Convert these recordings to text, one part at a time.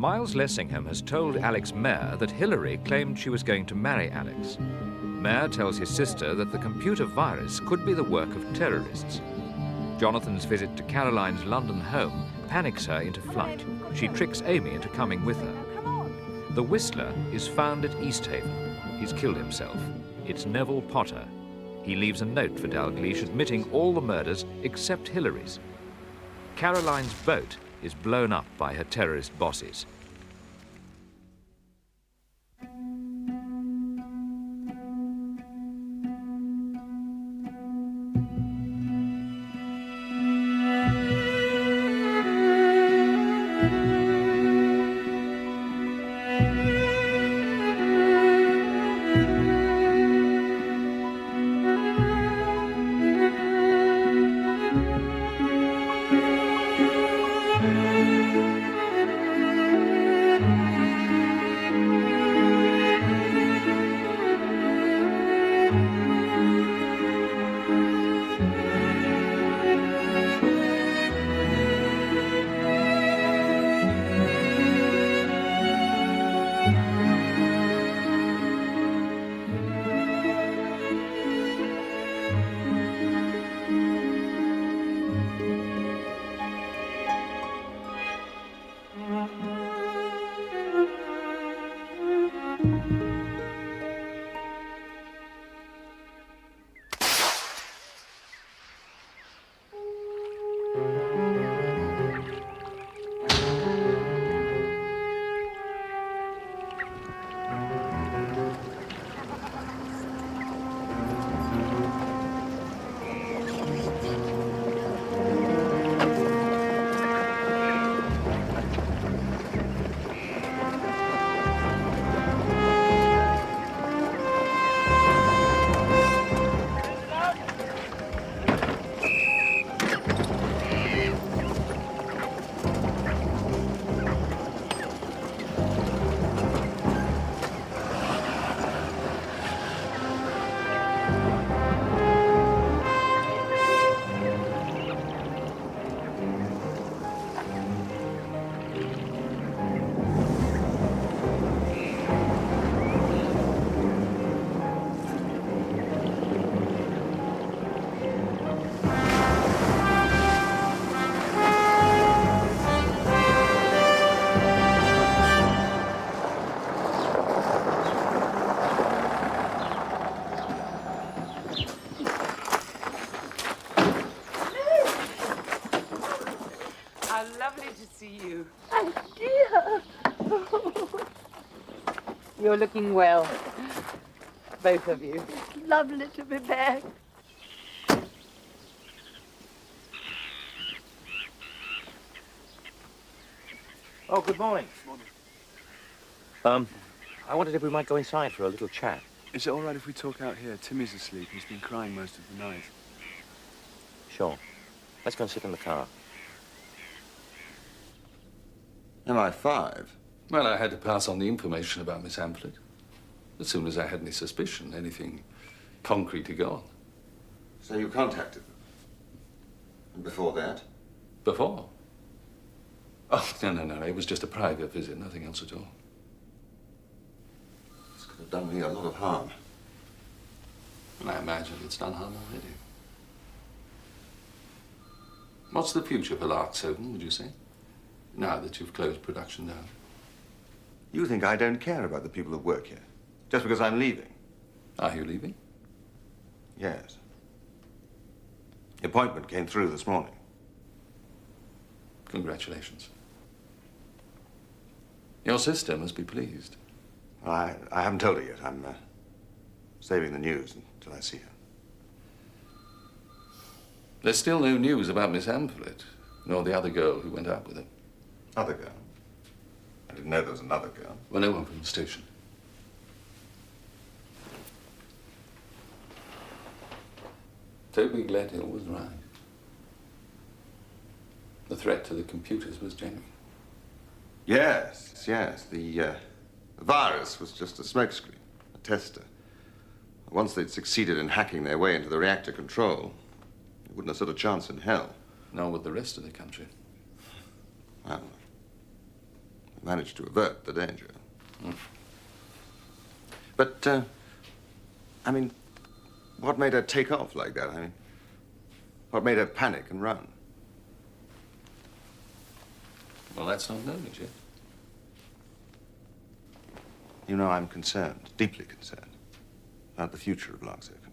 Miles Lessingham has told Alex Mayer that Hillary claimed she was going to marry Alex. Mayer tells his sister that the computer virus could be the work of terrorists. Jonathan's visit to Caroline's London home panics her into flight. She tricks Amy into coming with her. The Whistler is found at East Haven. He's killed himself. It's Neville Potter. He leaves a note for Dalgleish admitting all the murders except Hillary's. Caroline's boat is blown up by her terrorist bosses. You're looking well, both of you. It's lovely to be back. Oh, good morning. I wondered if we might go inside for a little chat. Is it all right if we talk out here? Timmy's asleep. He's been crying most of the night. Sure. Let's go and sit in the car. MI5? Well, I had to pass on the information about Miss Amphlett. As soon as I had any suspicion, anything concrete to go on. So you contacted them? And before that? Before? Oh, no. It was just a private visit, nothing else at all. This could have done me a lot of harm. And I imagine it's done harm already. What's the future for Larksoden, would you say? Now that you've closed production down. You think I don't care about the people who work here, just because I'm leaving? Are you leaving? Yes. The appointment came through this morning. Congratulations. Your sister must be pleased. Well, I haven't told her yet. I'm saving the news until I see her. There's still no news about Miss Amphlett, nor the other girl who went out with her. Other girl? I didn't know there was another girl. Well, no one from the station. Toby Gledhill was right. The threat to the computers was genuine. Yes. The virus was just a smokescreen, a tester. Once they'd succeeded in hacking their way into the reactor control, they wouldn't have stood a chance in hell. Nor with the rest of the country. Well, managed to avert the danger. But, I mean, what made her take off like that? I mean, what made her panic and run? Well, that's not known as yet. You know, I'm concerned, deeply concerned, about the future of Lark's Open.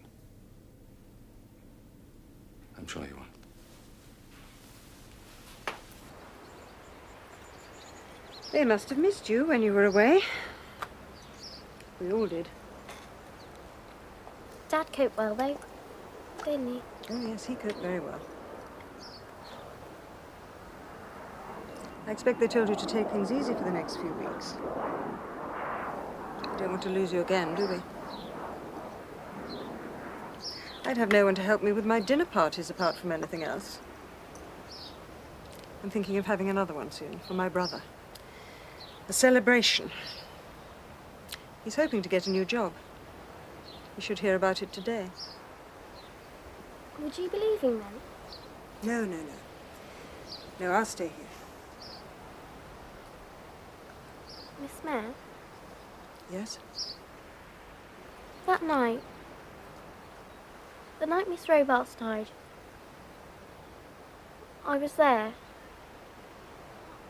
I'm sure you are. They must have missed you when you were away. We all did. Dad coped well, though, didn't he? Oh, yes, he coped very well. I expect they told you to take things easy for the next few weeks. Don't want to lose you again, do we? I'd have no one to help me with my dinner parties apart from anything else. I'm thinking of having another one soon for my brother. A celebration. He's hoping to get a new job. You should hear about it today. Would you be leaving then? No, no, no. No, I'll stay here. Miss Mare, Yes? that night, the night Miss Robarts died, I was there.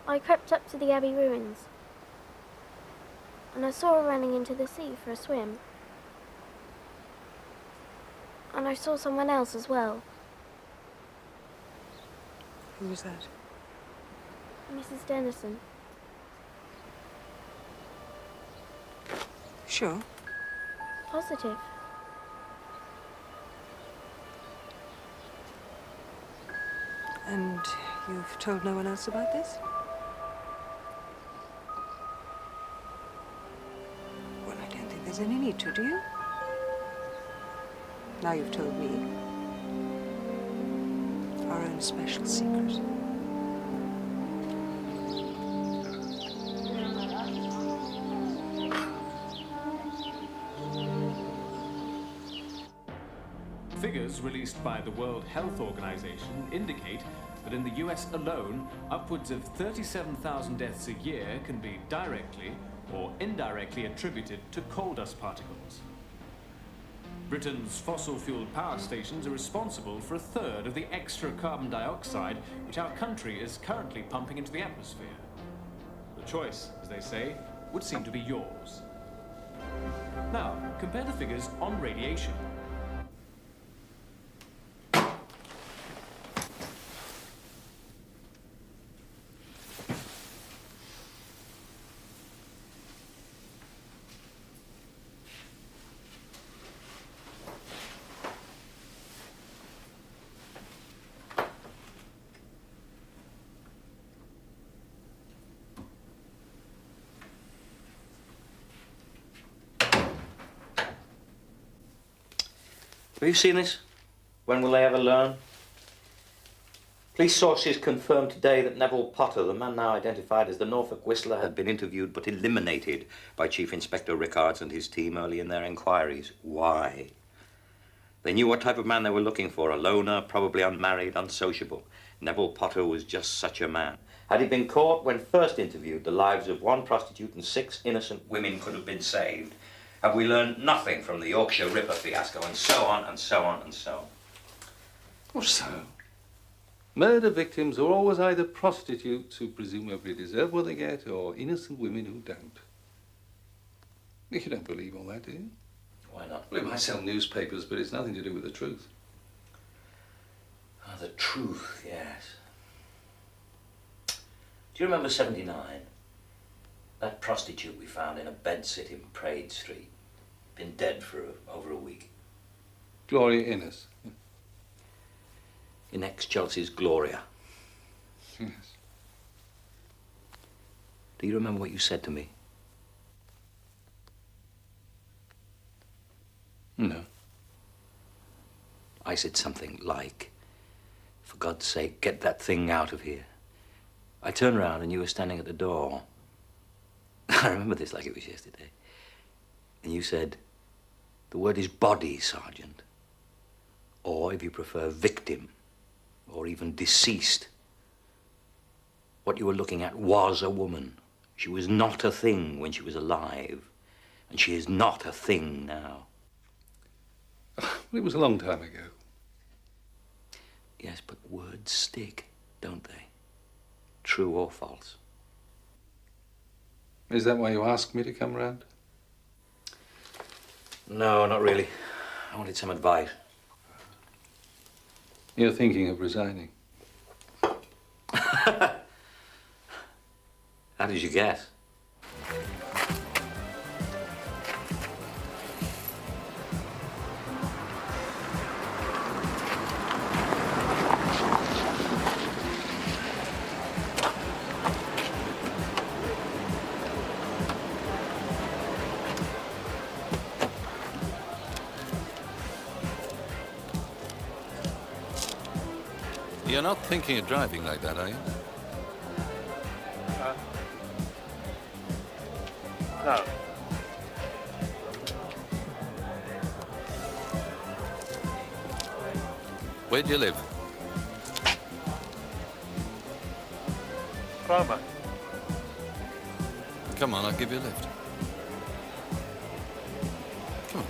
I crept up to the Abbey ruins, and I saw her running into the sea for a swim. And I saw someone else as well, Who was that? Mrs. Dennison. Sure. Positive. And you've told no one else about this? Well, I don't think there's any need to, do you? Now you've told me. Our own special secret. Figures released by the World Health Organization indicate that in the US alone, upwards of 37,000 deaths a year can be directly or indirectly attributed to coal dust particles. Britain's fossil-fueled power stations are responsible for a third of the extra carbon dioxide which our country is currently pumping into the atmosphere. The choice, as they say, would seem to be yours. Now, compare the figures on radiation. Have you seen this? When will they ever learn? Police sources confirmed today that Neville Potter, the man now identified as the Norfolk Whistler, had been interviewed but eliminated by Chief Inspector Rickards and his team early in their inquiries. Why? They knew what type of man they were looking for, a loner, probably unmarried, unsociable. Neville Potter was just such a man. Had he been caught when first interviewed, the lives of one prostitute and 6 innocent women could have been saved. Have we learned nothing from the Yorkshire Ripper fiasco, and so on, and so on, and so on? Or so. Murder victims are always either prostitutes who presumably deserve what they get, or innocent women who don't. You don't believe all that, do you? Why not? Well, it might sell newspapers, but it's nothing to do with the truth. Ah, the truth, yes. Do you remember 79? That prostitute we found in a bedsit in Praed Street. Been dead for over a week. Gloria Innes. In ex-Chelsea's Gloria. Yes. Do you remember what you said to me? No. I said something like, for God's sake, get that thing out of here. I turned around and you were standing at the door. I remember this like it was yesterday. And you said, the word is body, Sergeant. Or, if you prefer, victim. Or even deceased. What you were looking at was a woman. She was not a thing when she was alive, and she is not a thing now. It was a long time ago. Yes, but words stick, don't they? True or false. Is that why you asked me to come round? No, not really. I wanted some advice. You're thinking of resigning. How did you guess? You're not thinking of driving like that, are you? No. Where do you live? Cromer. Come on, I'll give you a lift. Come on.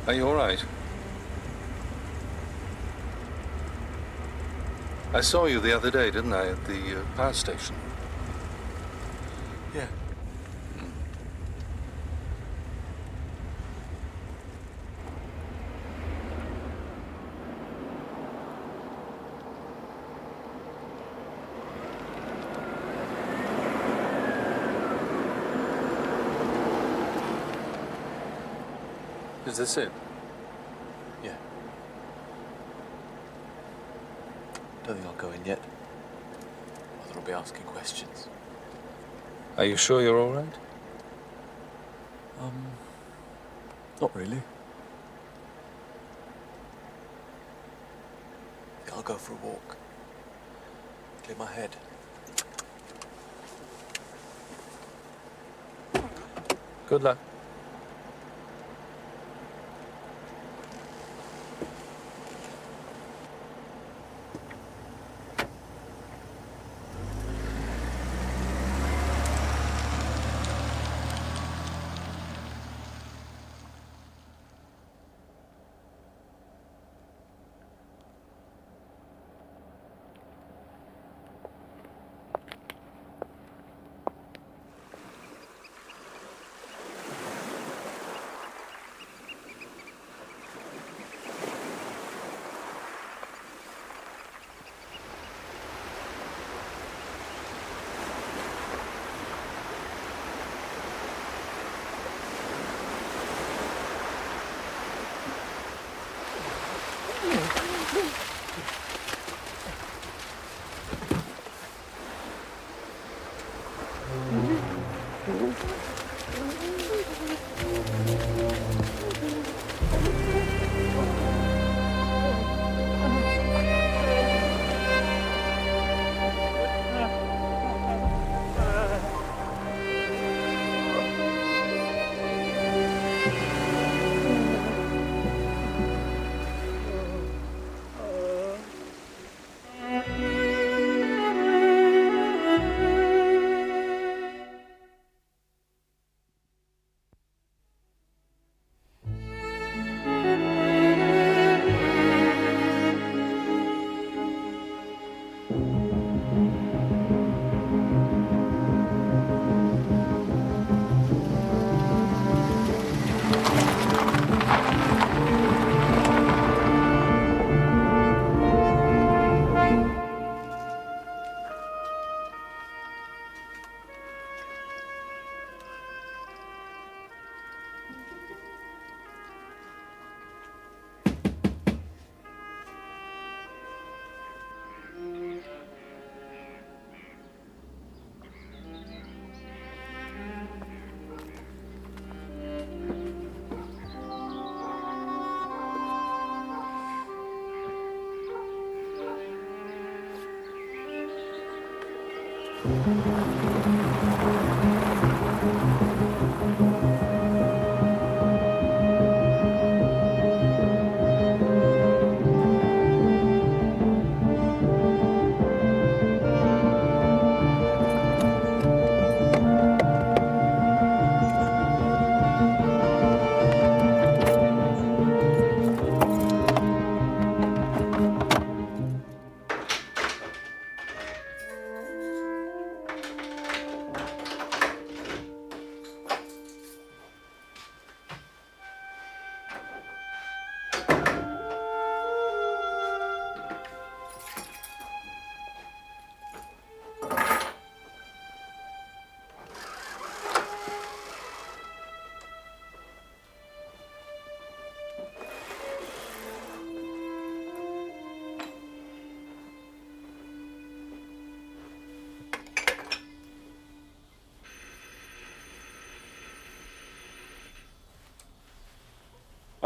Are you all right? I saw you the other day, didn't I, at the power station? Yeah. Is this it? Yeah. Don't think I'll go in yet. Mother will be asking questions. Are you sure you're all right? Not really. I'll go for a walk. Clear my head. Good luck.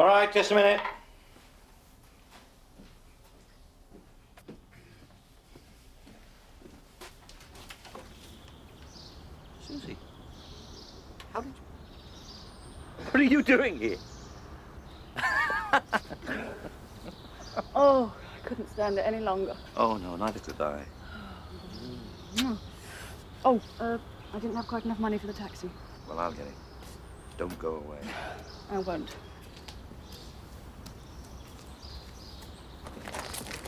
All right, just a minute. Susie, how did you... What are you doing here? Oh, I couldn't stand it any longer. Oh, no, neither could I. Oh, I didn't have quite enough money for the taxi. Well, I'll get it. Don't go away. I won't.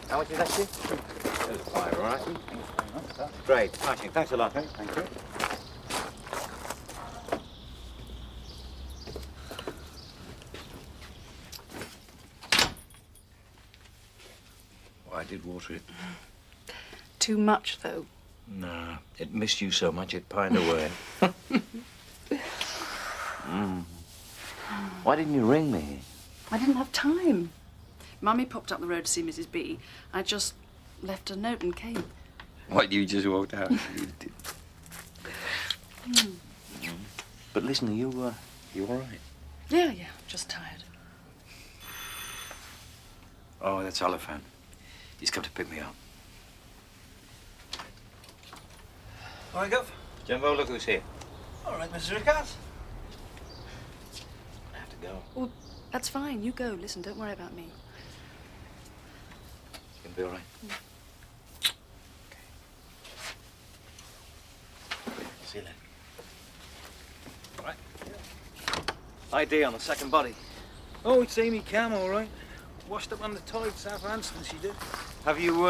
How much is that, Chief? There's $5, all right? Great, smashing. Thanks a lot. Thank you. I did water it. Too much, though. Nah, it missed you so much it pined away. Why didn't you ring me? I didn't have time. Mummy popped up the road to see Mrs. B. I just left a note and came. What, you just walked out? You did. But listen, are you all right? Yeah, just tired. Oh, that's Oliphant. He's come to pick me up. All right, Gov. Jumbo, look who's here. All right, Mrs. Rickard. I have to go. Well, that's fine. You go. Listen, don't worry about me. It's gonna be all right. Okay. See you then. All right. ID on the second body. Oh, it's Amy Cam, all right. Washed up on the tide, Southampton, she did. Have you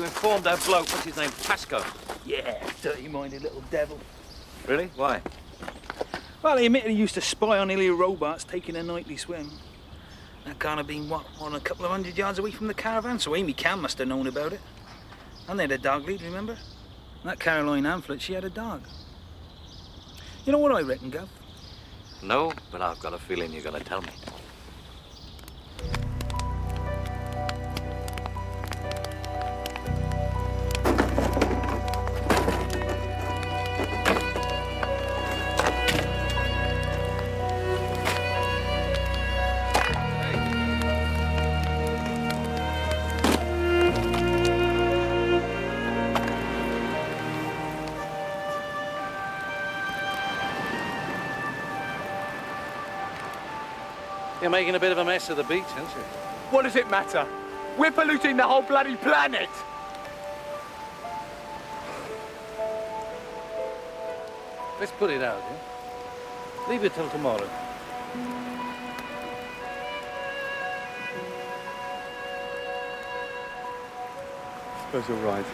informed that bloke, what's his name, Pasco? Yeah, dirty-minded little devil. Really? Why? Well, he admitted he used to spy on Ilya Robarts taking a nightly swim. That can't have been, what, more than a couple of 100 yards away from the caravan, so Amy Cam must have known about it. And they had a dog lead, remember? And that Caroline Amphlett, she had a dog. You know what I reckon, Gov? No, but I've got a feeling you're gonna tell me. You're making a bit of a mess of the beach, aren't you? What does it matter? We're polluting the whole bloody planet! Let's put it out, eh? Leave it till tomorrow. Suppose you're right.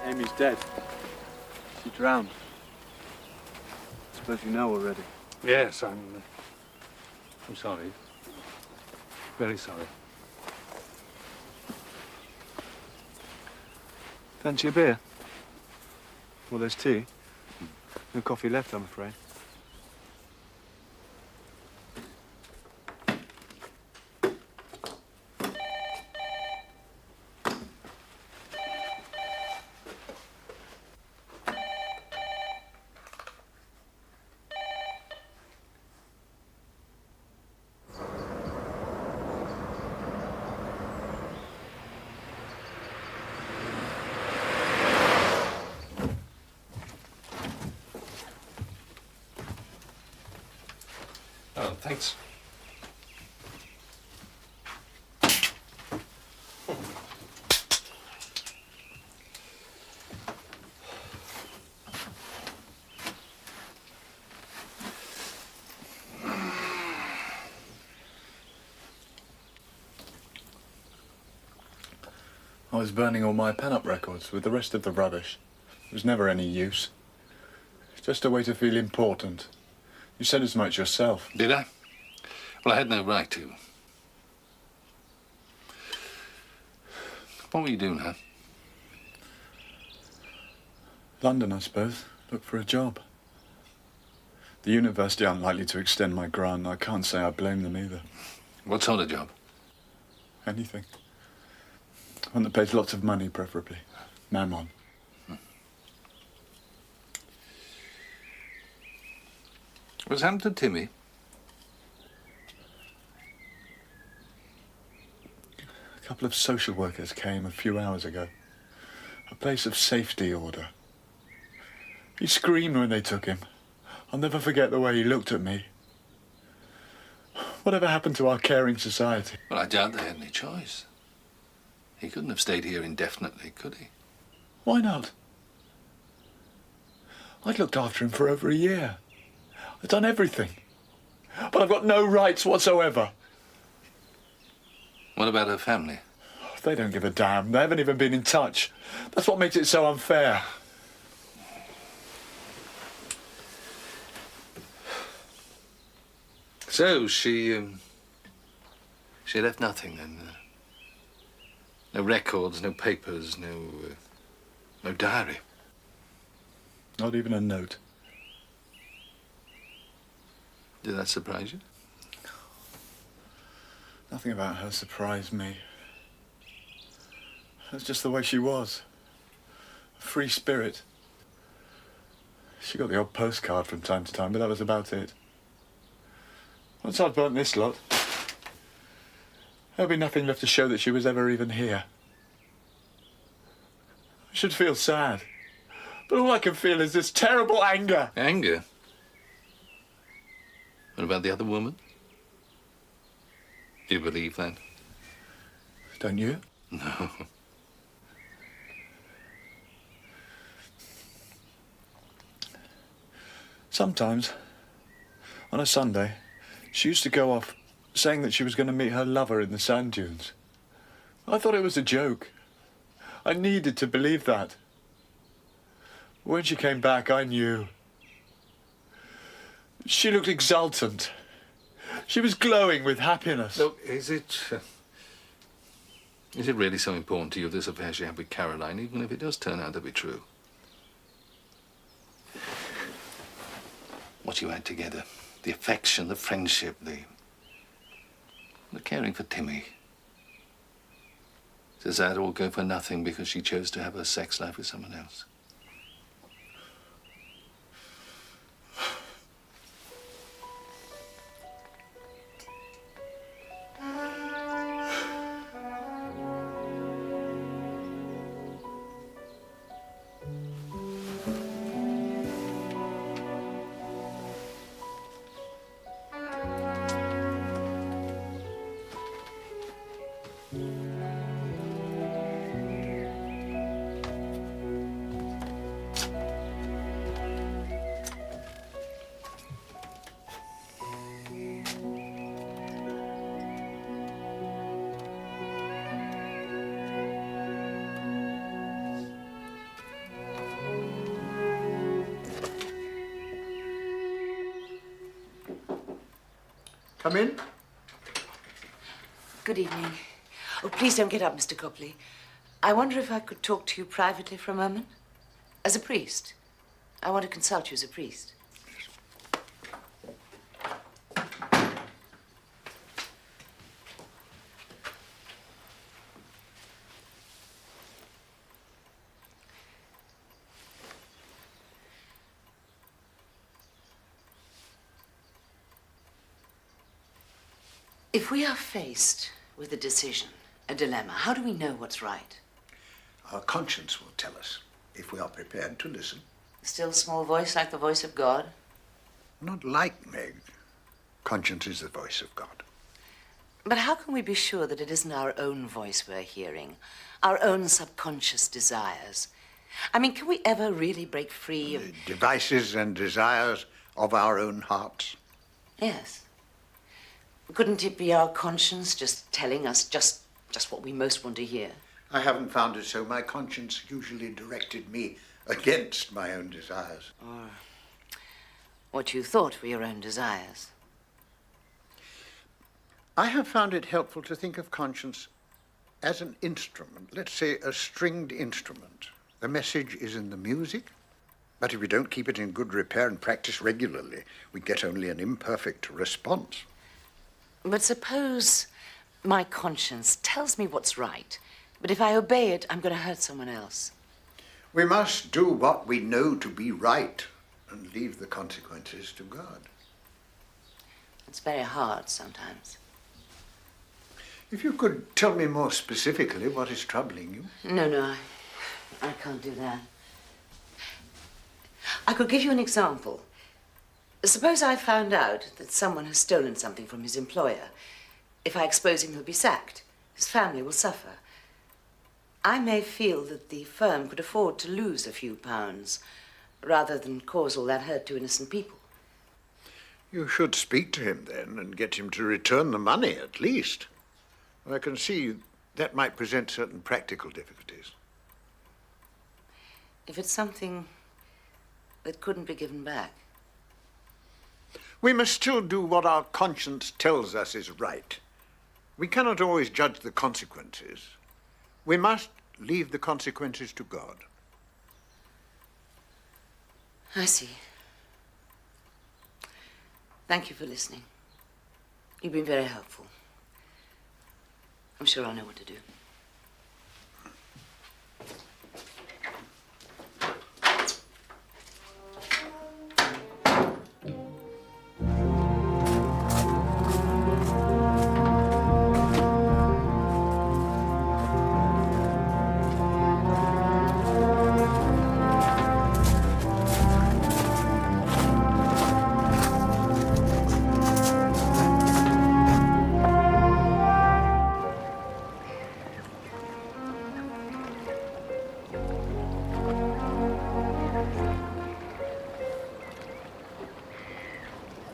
Amy's dead. She drowned. Suppose you know already. Yes, I'm sorry. Very sorry. Fancy a beer? Well, there's tea. No coffee left, I'm afraid. Oh, thanks. I was burning all my pen-up records with the rest of the rubbish. It was never any use. It's just a way to feel important. You said as much yourself. Did I? Well, I had no right to. What were you doing, huh? London, I suppose. Look for a job. The university aren't likely to extend my grant. I can't say I blame them either. What sort of job? Anything. One that pays lots of money, preferably. Mammon. What's happened to Timmy? A couple of social workers came a few hours ago. A place of safety order. He screamed when they took him. I'll never forget the way he looked at me. Whatever happened to our caring society? Well, I doubt they had any choice. He couldn't have stayed here indefinitely, could he? Why not? I'd looked after him for over a year. I've done everything. But I've got no rights whatsoever. What about her family? They don't give a damn. They haven't even been in touch. That's what makes it so unfair. So, she left nothing then? No records, no papers, no diary? Not even a note. Did that surprise you? Nothing about her surprised me. That's just the way she was. A free spirit. She got the odd postcard from time to time, but that was about it. Once I'd burnt this lot, there'll be nothing left to show that she was ever even here. I should feel sad, but all I can feel is this terrible anger. Anger? What about the other woman? Do you believe that? Don't you? No. Sometimes, on a Sunday, she used to go off saying that she was going to meet her lover in the sand dunes. I thought it was a joke. I needed to believe that. When she came back, I knew. She looked exultant. She was glowing with happiness. So, is it really so important to you, this affair she had with Caroline, even if it does turn out to be true? What you had together, the affection, the friendship, the caring for Timmy. Does that all go for nothing because she chose to have her sex life with someone else? Come in. Good evening. Oh, please don't get up, Mr. Copley. I wonder if I could talk to you privately for a moment? As a priest. I want to consult you as a priest. If we are faced with a decision, a dilemma, how do we know what's right? Our conscience will tell us, if we are prepared to listen. A still small voice like the voice of God? Not like Meg. Conscience is the voice of God. But how can we be sure that it isn't our own voice we're hearing? Our own subconscious desires? I mean, can we ever really break free of... The devices and desires of our own hearts? Yes. Couldn't it be our conscience just telling us just what we most want to hear? I haven't found it so. My conscience usually directed me against my own desires. Or what you thought were your own desires. I have found it helpful to think of conscience as an instrument, let's say a stringed instrument. The message is in the music, But if we don't keep it in good repair and practice regularly, we get only an imperfect response. But suppose my conscience tells me what's right, but if I obey it, I'm going to hurt someone else. We must do what we know to be right and leave the consequences to God. It's very hard sometimes. If you could tell me more specifically what is troubling you. No, I can't do that. I could give you an example. Suppose I found out that someone has stolen something from his employer. If I expose him, he'll be sacked. His family will suffer. I may feel that the firm could afford to lose a few pounds rather than cause all that hurt to innocent people. You should speak to him then and get him to return the money at least. I can see that might present certain practical difficulties. If it's something that couldn't be given back. We must still do what our conscience tells us is right. We cannot always judge the consequences. We must leave the consequences to God. I see. Thank you for listening. You've been very helpful. I'm sure I'll know what to do.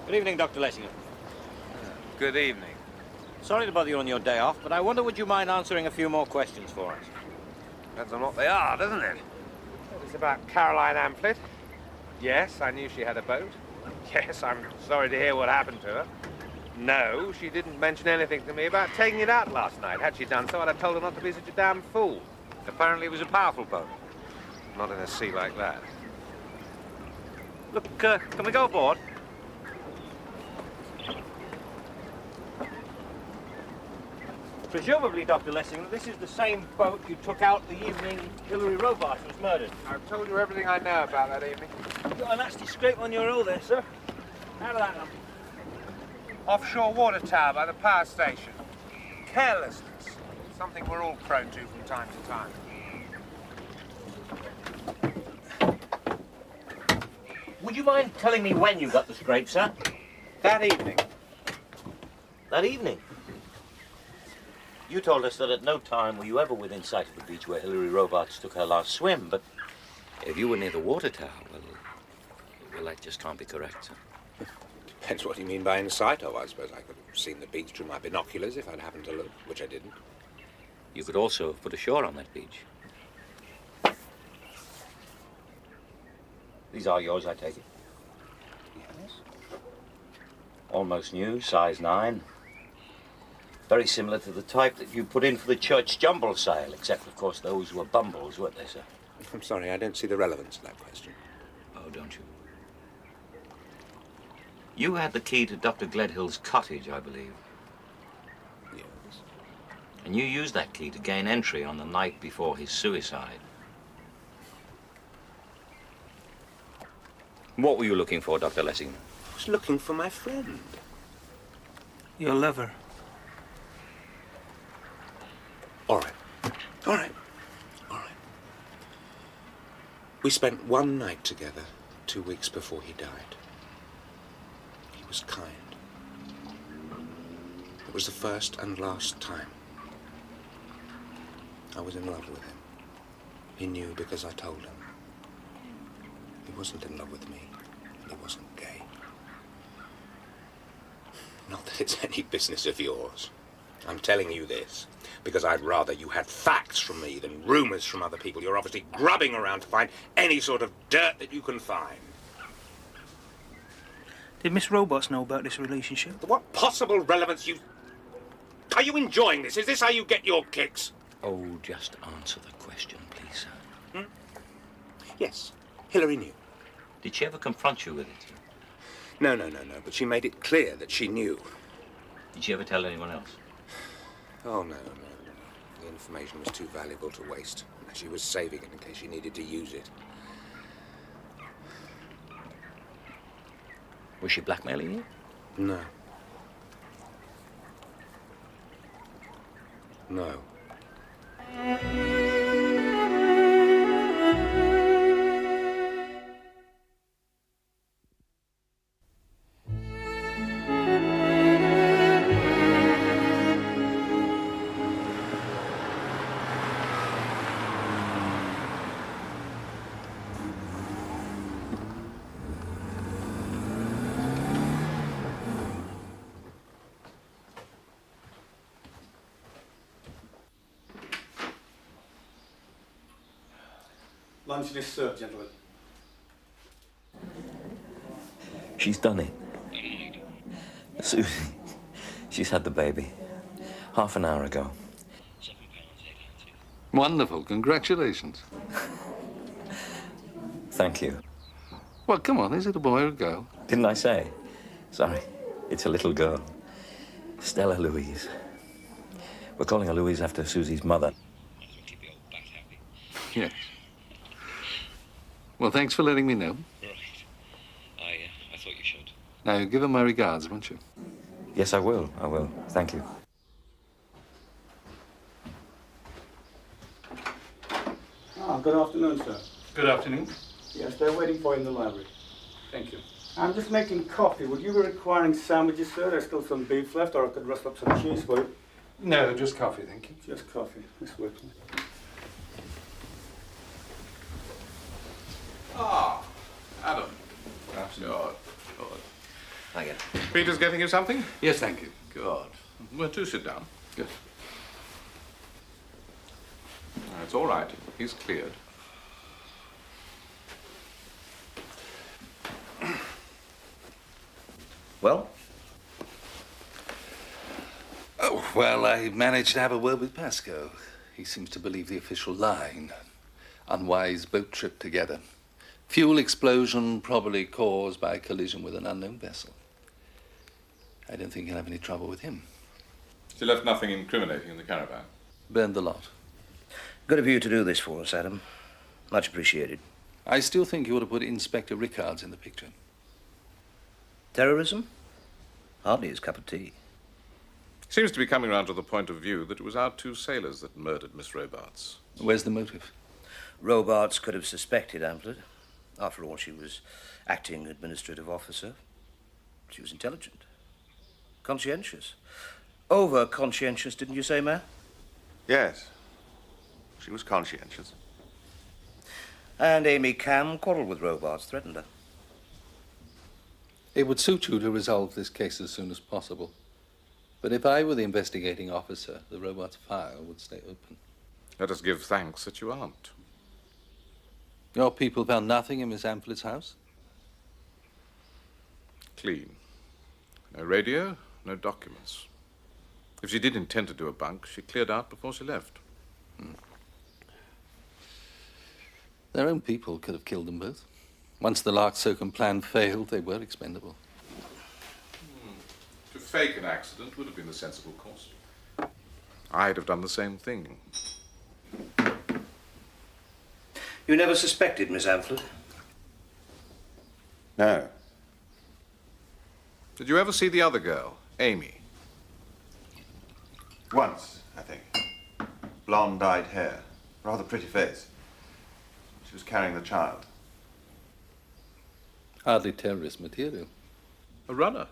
Good evening, Dr. Lessingham. Good evening. Sorry to bother you on your day off, but I wonder would you mind answering a few more questions for us? Depends on what they are, doesn't it? It's about Caroline Amplit. Yes, I knew she had a boat. Yes, I'm sorry to hear what happened to her. No, she didn't mention anything to me about taking it out last night. Had she done so, I'd have told her not to be such a damn fool. Apparently it was a powerful boat. Not in a sea like that. Look, can we go aboard? Presumably, Dr. Lessingham, this is the same boat you took out the evening Hilary Robarts was murdered. I've told you everything I know about that evening. You got a nasty scrape on your hull there, sir. How did that happen? Offshore water tower by the power station. Carelessness. Something we're all prone to from time to time. Would you mind telling me when you got the scrape, sir? That evening. That evening? You told us that at no time were you ever within sight of the beach where Hilary Robarts took her last swim, but if you were near the water tower, well, that just can't be correct, sir. Depends what you mean by in sight of. I suppose I could have seen the beach through my binoculars if I'd happened to look, which I didn't. You could also have put ashore on that beach. These are yours, I take it? Yes. Almost new, size 9. Very similar to the type that you put in for the church jumble sale, except, of course, those were bumbles, weren't they, sir? I'm sorry, I don't see the relevance of that question. Oh, don't you? You had the key to Dr. Gledhill's cottage, I believe. Yes. And you used that key to gain entry on the night before his suicide. What were you looking for, Dr. Lessingham? I was looking for my friend. Your lover. All right. All right. All right. We spent one night together 2 weeks before he died. He was kind. It was the first and last time. I was in love with him. He knew because I told him. He wasn't in love with me, and he wasn't gay. Not that it's any business of yours. I'm telling you this because I'd rather you had facts from me than rumors from other people. You're obviously grubbing around to find any sort of dirt that you can find. Did Miss Robarts know about this relationship? What possible relevance Are you enjoying this? Is this how you get your kicks? Oh, just answer the question, please, sir. Yes, Hilary knew. Did she ever confront you with it? No, but she made it clear that she knew. Did she ever tell anyone else? Oh, no. The information was too valuable to waste. She was saving it in case she needed to use it. Was she blackmailing you? No. No. Lunch is served, gentlemen. She's done it. Susie, she's had the baby. Half an hour ago. Wonderful. Congratulations. Thank you. Well, come on. Is it a boy or a girl? Didn't I say? Sorry. It's a little girl. Stella Louise. We're calling her Louise after Susie's mother. Yes. Well, thanks for letting me know. Right. I thought you should. Now, give her my regards, won't you? Yes, I will. I will. Thank you. Good afternoon, sir. Good afternoon. Yes, they're waiting for you in the library. Thank you. I'm just making coffee. Would you be requiring sandwiches, sir? There's still some beef left, or I could rustle up some cheese for you. No, just coffee, thank you. Just coffee. This way, please. Ah, Adam. Afternoon. Good. Hiya. Peter's getting you something? Yes, thank you. Good. Well, do sit down. Good. It's all right. He's cleared. Well? Oh, well, I managed to have a word with Pascoe. He seems to believe the official line. Unwise boat trip together. Fuel explosion probably caused by a collision with an unknown vessel. I don't think he'll have any trouble with him. She left nothing incriminating in the caravan. Burned the lot. Good of you to do this for us, Adam. Much appreciated. I still think you ought to put Inspector Rickards in the picture. Terrorism? Hardly his cup of tea. Seems to be coming round to the point of view that it was our two sailors that murdered Miss Robarts. Where's the motive? Robarts could have suspected Amplet. After all, she was acting administrative officer. She was intelligent. Conscientious. Over-conscientious, didn't you say, Mayor? Yes. She was conscientious. And Amy Cam quarrelled with Robarts, threatened her. It would suit you to resolve this case as soon as possible. But if I were the investigating officer, the Robarts file would stay open. Let us give thanks that you aren't. Your people found nothing in Miss Amplet's house? Clean. No radio, no documents. If she did intend to do a bunk, she cleared out before she left. Their own people could have killed them both. Once the Lark-Soken plan failed, they were expendable. To fake an accident would have been the sensible course. I'd have done the same thing. You never suspected Miss Amplet? No. Did you ever see the other girl, Amy? Once, I think. Blonde dyed hair. Rather pretty face. She was carrying the child. Hardly terrorist material. A runner.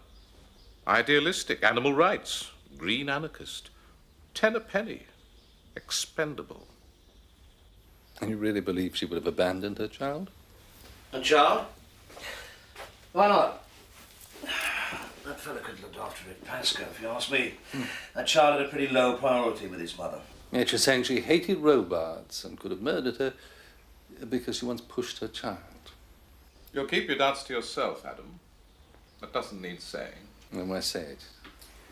Idealistic, animal rights, green anarchist. 10 a penny. Expendable. And you really believe she would have abandoned her child? A child? Why not? That fellow could have looked after it, Pascoe, if you ask me. That child had a pretty low priority with his mother. Yet you're saying she hated Robarts and could have murdered her because she once pushed her child. You'll keep your doubts to yourself, Adam. That doesn't need saying. When I say it.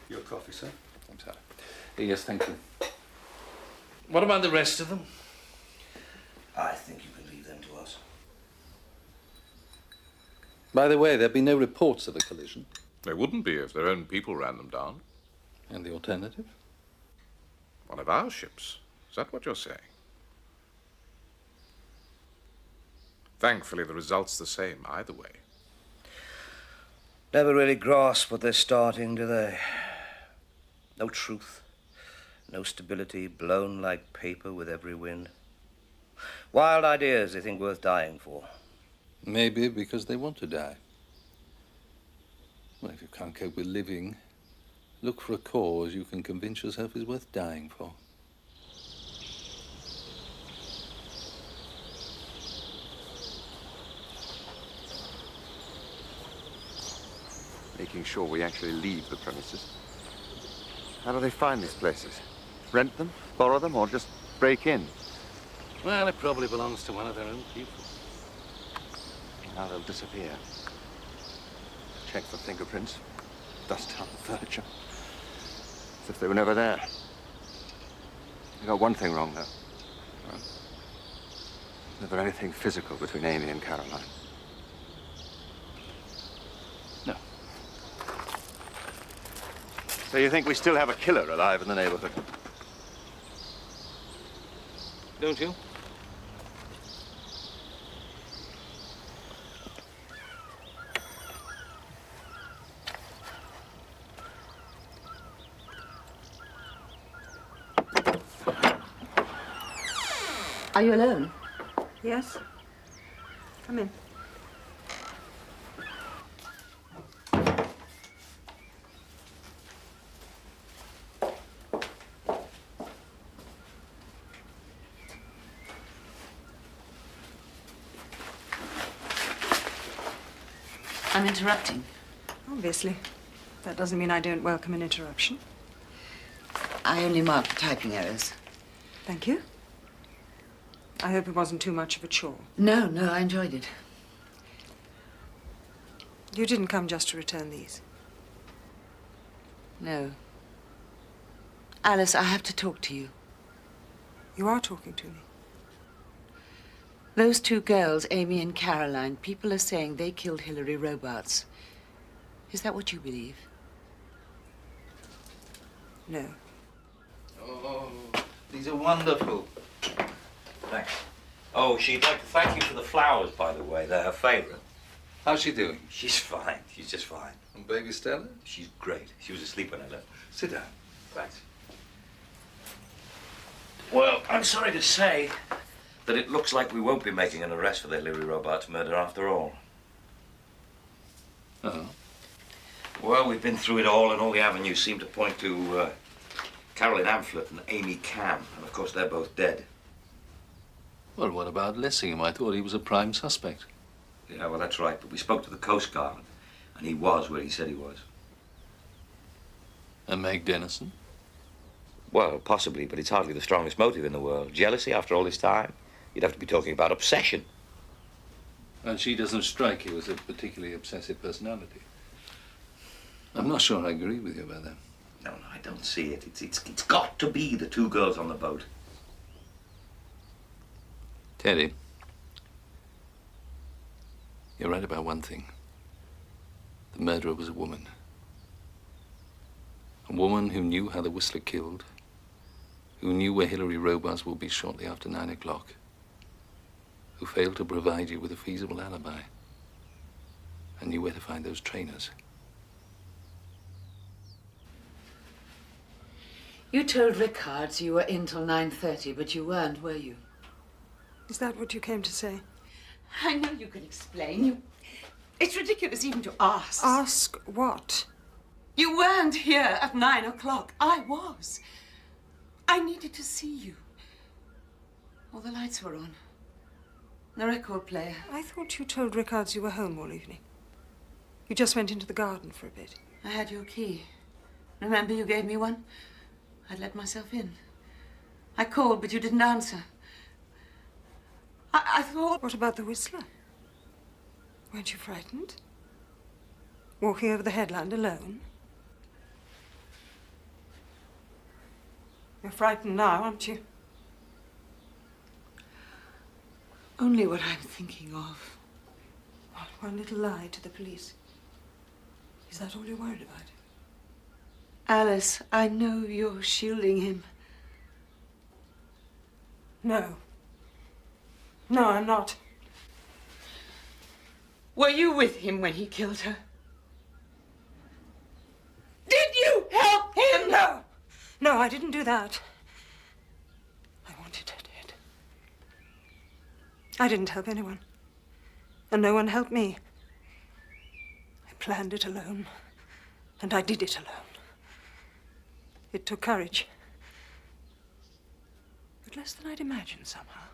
Your coffee, sir. I'm sorry. Yes, thank you. What about the rest of them? I think you can leave them to us. By the way, there'd be no reports of the collision. There wouldn't be if their own people ran them down. And the alternative? One of our ships. Is that what you're saying? Thankfully, the result's the same either way. Never really grasp what they're starting, do they? No truth, no stability, blown like paper with every wind. Wild ideas they think worth dying for. Maybe because they want to die. Well, if you can't cope with living, look for a cause you can convince yourself is worth dying for. Making sure we actually leave the premises. How do they find these places? Rent them, borrow them, or just break in? Well, it probably belongs to one of their own people. Now they'll disappear. Check for fingerprints, dust on the furniture. As if they were never there. They got one thing wrong, though. Well, never anything physical between Amy and Caroline. No. So you think we still have a killer alive in the neighborhood? Don't you? Are you alone? Yes. Come in. I'm interrupting. Obviously. That doesn't mean I don't welcome an interruption. I only marked the typing errors. Thank you. I hope it wasn't too much of a chore. No, I enjoyed it. You didn't come just to return these. No. Alice, I have to talk to you. You are talking to me. Those two girls, Amy and Caroline, people are saying they killed Hilary Robarts. Is that what you believe? No. Oh, these are wonderful. Thanks. Oh, she'd like to thank you for the flowers, by the way. They're her favourite. How's she doing? She's fine. She's just fine. And baby Stella? She's great. She was asleep when I left. Sit down. Thanks. Well, I'm sorry to say that it looks like we won't be making an arrest for the Hilary Robarts murder after all. Oh? Well, we've been through it all, and all the avenues seem to point to Caroline Amphlett and Amy Cam. And, of course, they're both dead. Well, what about Lessingham? I thought he was a prime suspect. Yeah, well, that's right. But we spoke to the Coast Guard, and he was where he said he was. And Meg Denison? Well, possibly, but it's hardly the strongest motive in the world. Jealousy after all this time? You'd have to be talking about obsession. And she doesn't strike you as a particularly obsessive personality. I'm not sure I agree with you about that. No, I don't see it. It's got to be the two girls on the boat. Teddy, you're right about one thing. The murderer was a woman. A woman who knew how the Whistler killed, who knew where Hilary Robarts will be shortly after 9 o'clock, who failed to provide you with a feasible alibi, and knew where to find those trainers. You told Rickards you were in till 9:30, but you weren't, were you? Is that what you came to say? I know you can explain. It's ridiculous even to ask. Ask what? You weren't here at 9 o'clock. I was. I needed to see you. All the lights were on. The record player. I thought you told Rickards you were home all evening. You just went into the garden for a bit. I had your key. Remember you gave me one? I'd let myself in. I called, but you didn't answer. I thought... What about the Whistler? Weren't you frightened? Walking over the headland alone? You're frightened now, aren't you? Only what I'm thinking of. Oh, one little lie to the police. Is that all you're worried about? Alice, I know you're shielding him. No. No, I'm not. Were you with him when he killed her? Did you help him? No. No, I didn't do that. I wanted her dead. I didn't help anyone. And no one helped me. I planned it alone. And I did it alone. It took courage. But less than I'd imagined somehow.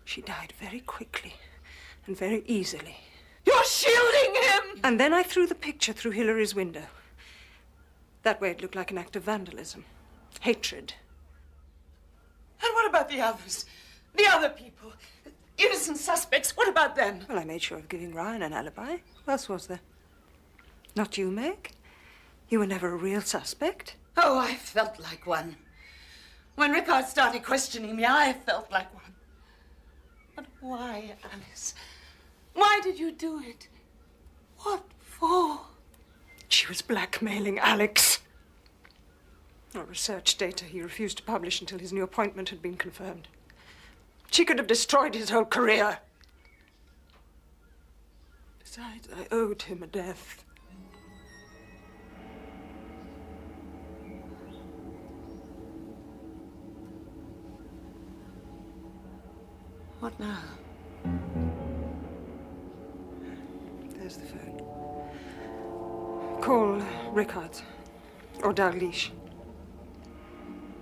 She died very quickly and very easily. You're shielding him! And then I threw the picture through Hillary's window. That way it looked like an act of vandalism. Hatred. And what about the others? The other people? Innocent suspects? What about them? Well, I made sure of giving Ryan an alibi. Who else was there? Not you, Meg. You were never a real suspect. Oh, I felt like one. When Rickard started questioning me, I felt like one. But why, Alice? Why did you do it? What for? She was blackmailing Alex. Our research data he refused to publish until his new appointment had been confirmed. She could have destroyed his whole career. Besides, I owed him a death. What now? There's the phone. Call Rickard's or Dalglish.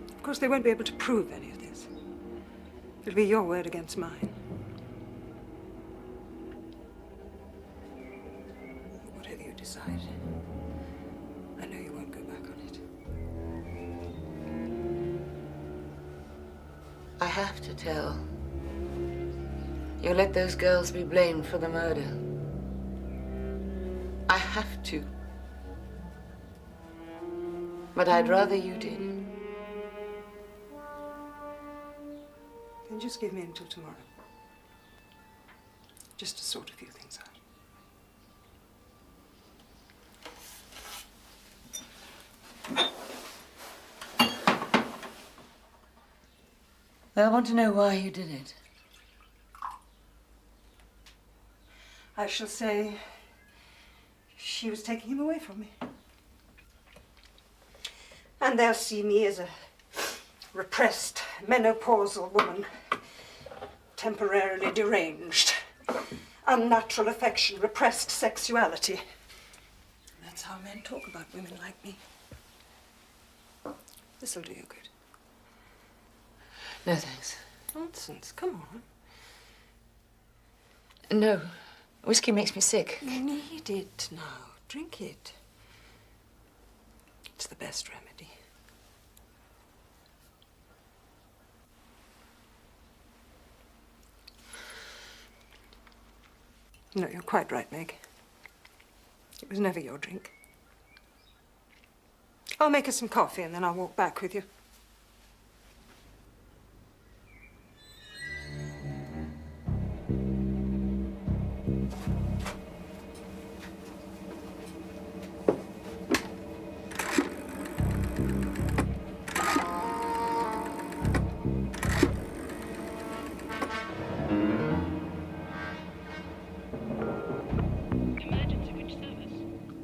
Of course, they won't be able to prove any of this. It'll be your word against mine. Whatever you decide, I know you won't go back on it. I have to tell. You let those girls be blamed for the murder. I have to. But I'd rather you did. Then just give me until tomorrow. Just to sort a few things out. I want to know why you did it. I shall say she was taking him away from me. And they'll see me as a repressed, menopausal woman, temporarily deranged, unnatural affection, repressed sexuality. That's how men talk about women like me. This'll do you good. No, thanks. Nonsense, come on. No. Whiskey makes me sick. You need it now. Drink it. It's the best remedy. No, you're quite right, Meg. It was never your drink. I'll make us some coffee and then I'll walk back with you.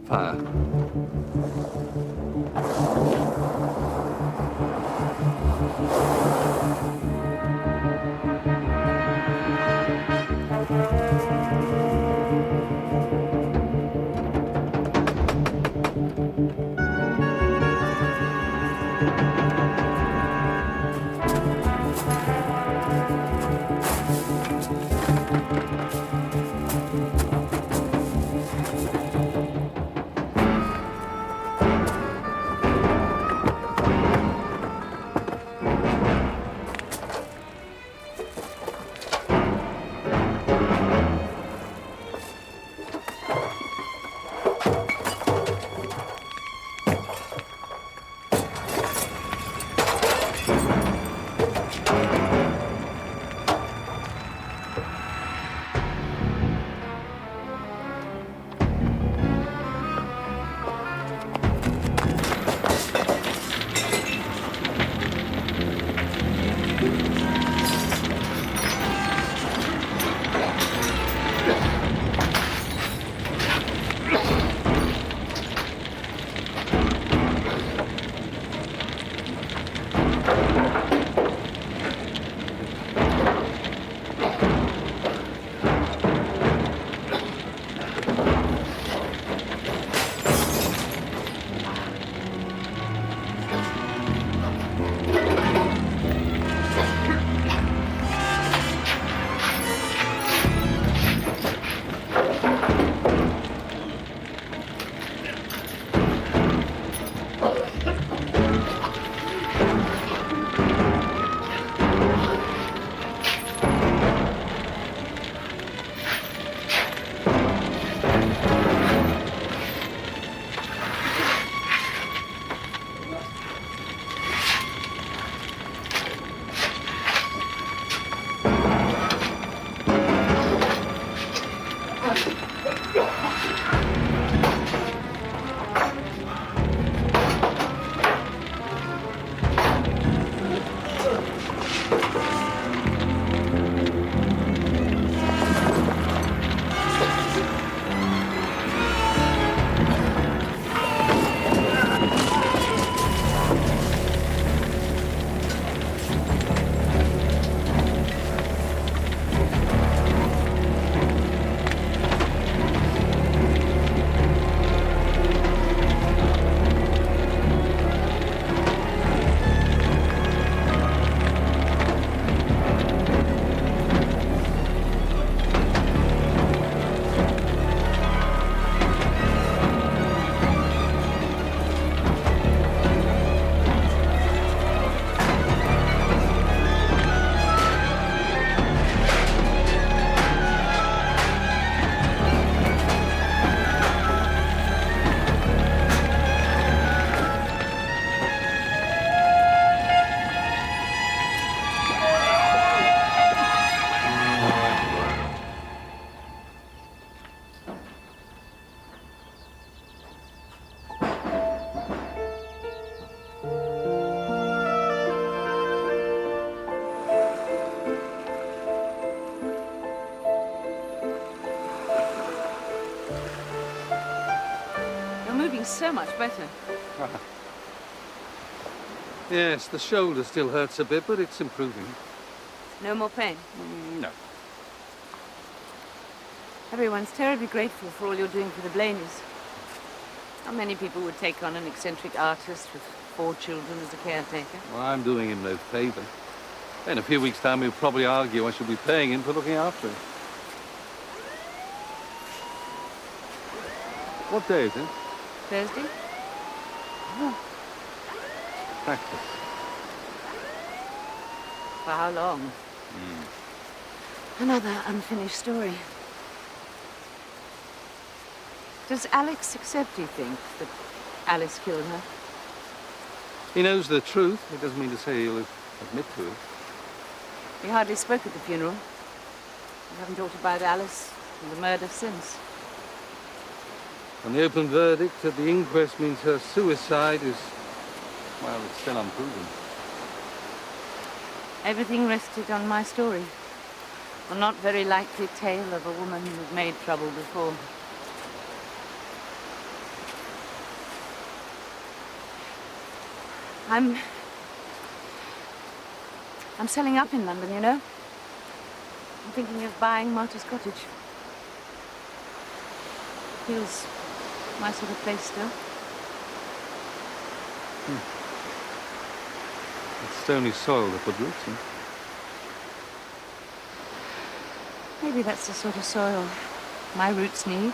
Fire. so much better. Yes, the shoulder still hurts a bit, but it's improving. No more pain? No. Everyone's terribly grateful for all you're doing for the Blaneys. Not many people would take on an eccentric artist with 4 children as a caretaker. Well, I'm doing him no favour. In a few weeks' time, he'll probably argue I should be paying him for looking after him. What day is it? Thursday? Practice. For how long? Another unfinished story. Does Alex accept, do you think, that Alice killed her? He knows the truth. It doesn't mean to say he'll admit to it. We hardly spoke at the funeral. We haven't talked about Alice and the murder since. And the open verdict at the inquest means her suicide is, well, it's still unproven. Everything rested on my story. A not very likely tale of a woman who'd made trouble before. I'm selling up in London, you know. I'm thinking of buying Marty's Cottage. Feels my sort of place still. It's stony soil to put roots in. Maybe that's the sort of soil my roots need.